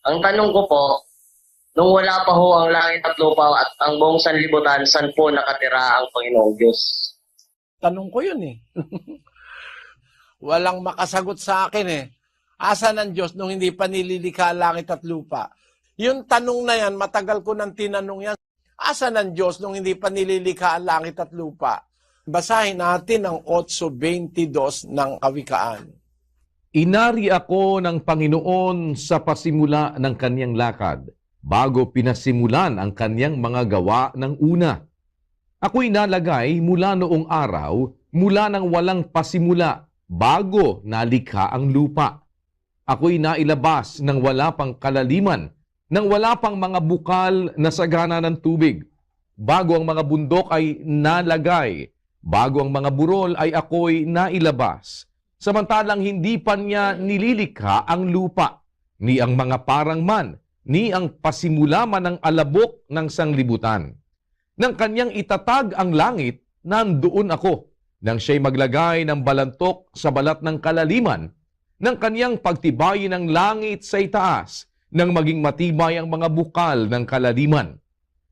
Ang tanong ko po, nung wala pa ho ang langit at lupa at ang buong sanlibutan, saan po nakatira ang Panginoong Diyos? Tanong ko yun eh. Walang makasagot sa akin eh. Asan ang Diyos nung hindi pa nililikha langit at lupa? Yung tanong na yan, matagal ko nang tinanong yan. Asan ang Diyos nung hindi pa nililikha ang langit at lupa? Basahin natin ang 8:22 ng Kawikaan. Inari ako ng Panginoon sa pasimula ng kanyang lakad, bago pinasimulan ang kanyang mga gawa ng una. Ako'y nalagay mula noong araw, mula nang walang pasimula, bago nalikha ang lupa. Ako'y nailabas ng wala pang kalaliman, nang wala pang mga bukal na sagana ng tubig. Bago ang mga bundok ay nalagay, bago ang mga burol ay ako'y nailabas. Samantalang hindi pa niya nililikha ang lupa, ni ang mga parang man, ni ang pasimula man ng alabok ng sanglibutan. Nang kanyang itatag ang langit, nandoon ako. Nang siya'y maglagay ng balantok sa balat ng kalaliman, nang kanyang pagtibayin ang langit sa itaas, nang maging matibay ang mga bukal ng kalaliman.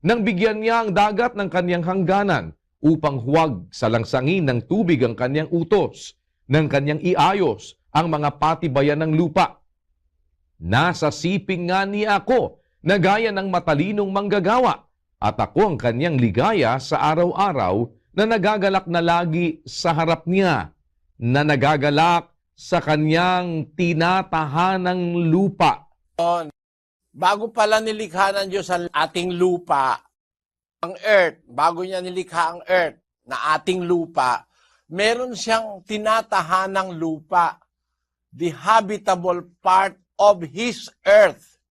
Nang bigyan niya ang dagat ng kanyang hangganan, upang huwag salangsangin ng tubig ang kanyang utos, nang kanyang iayos ang mga patibayan ng lupa. Nasa siping nga niya ako, na gaya ng matalinong manggagawa, at ako ang kanyang ligaya sa araw-araw, na nagagalak na lagi sa harap niya, na nagagalak sa kanyang tinatahanang lupa. Bago pala nilikha ng Diyos ang ating lupa, ang earth, bago niya nilikha ang earth na ating lupa, meron siyang tinatahanang lupa, the habitable part of His earth.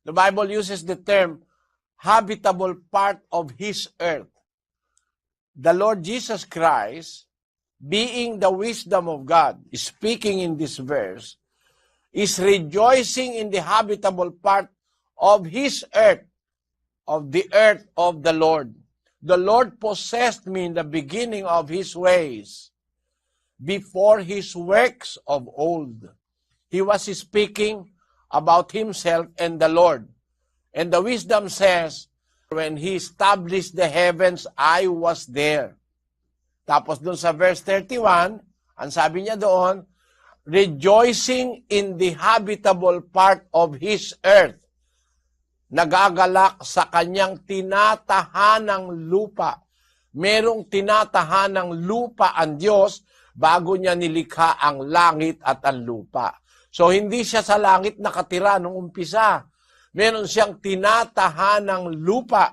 The Bible uses the term habitable part of His earth. The Lord Jesus Christ, being the wisdom of God, speaking in this verse, is rejoicing in the habitable part of His earth, of the earth of the Lord. The Lord possessed me in the beginning of His ways, before His works of old. He was speaking about Himself and the Lord. And the wisdom says, when He established the heavens, I was there. Tapos dun sa verse 31, ang sabi niya doon, rejoicing in the habitable part of His earth, nagagalak sa kanyang tinatahanang lupa. Merong tinatahanang lupa ang Diyos bago niya nilikha ang langit at ang lupa. So hindi siya sa langit nakatira nung umpisa. Meron siyang tinatahanang lupa,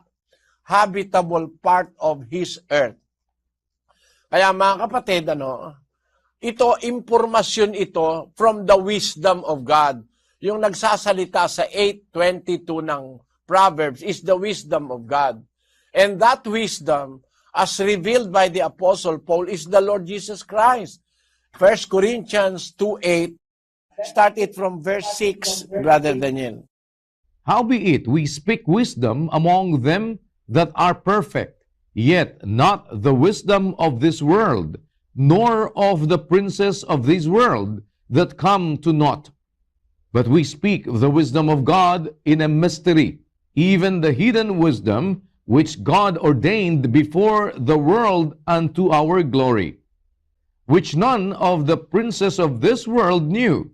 habitable part of His earth. Kaya mga kapatid, ito, impormasyon ito from the wisdom of God. Yung nagsasalita sa 8:22 ng Proverbs is the wisdom of God. And that wisdom, as revealed by the Apostle Paul, is the Lord Jesus Christ. 1 Corinthians 2:8, start it from verse 6, Brother Daniel. Howbeit we speak wisdom among them that are perfect, yet not the wisdom of this world, nor of the princes of this world that come to naught. But we speak the wisdom of God in a mystery, even the hidden wisdom which God ordained before the world unto our glory, which none of the princes of this world knew.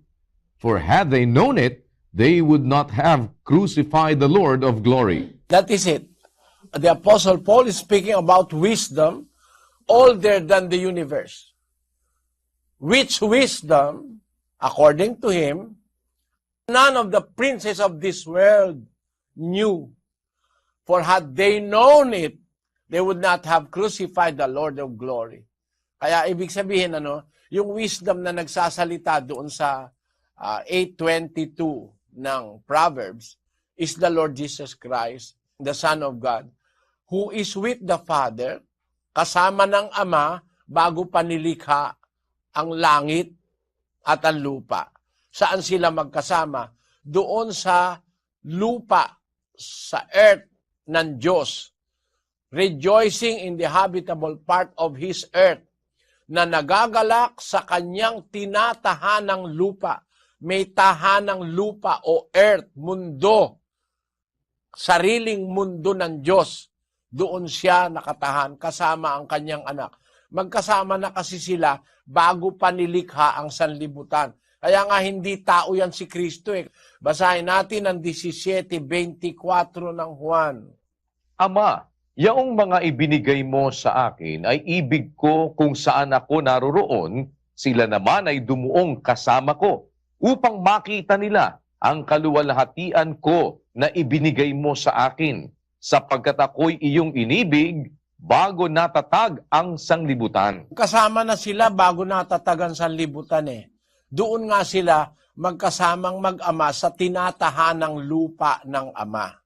For had they known it, they would not have crucified the Lord of glory. That is it. The Apostle Paul is speaking about wisdom older than the universe. Which wisdom, according to him, none of the princes of this world knew. For had they known it, they would not have crucified the Lord of glory. Kaya ibig sabihin, yung wisdom na nagsasalita doon sa 8:22 ng Proverbs is the Lord Jesus Christ, the Son of God, who is with the Father, kasama ng Ama, bago pa nilikha ang langit at ang lupa. Saan sila magkasama? Doon sa lupa, sa earth ng Diyos, rejoicing in the habitable part of His earth, na nagagalak sa kanyang tinatahanang lupa. may tahanang lupa o earth, mundo, sariling mundo ng Diyos. Doon siya nakatahan kasama ang kanyang anak. Magkasama na kasi sila bago pa nilikha ang sanlibutan. Kaya nga hindi tao yan si Kristo eh. Basahin natin ang 17:24 ng Juan. Ama, yaong mga ibinigay mo sa akin ay ibig ko kung saan ako naroroon, sila naman ay dumuong kasama ko, upang makita nila ang kaluwalhatian ko na ibinigay mo sa akin, sapagkat ako'y iyong inibig bago natatag ang sanglibutan. Kasama na sila bago natatagan sa libutan eh. Doon nga sila magkasamang mag-ama sa tinatahanang lupa ng Ama.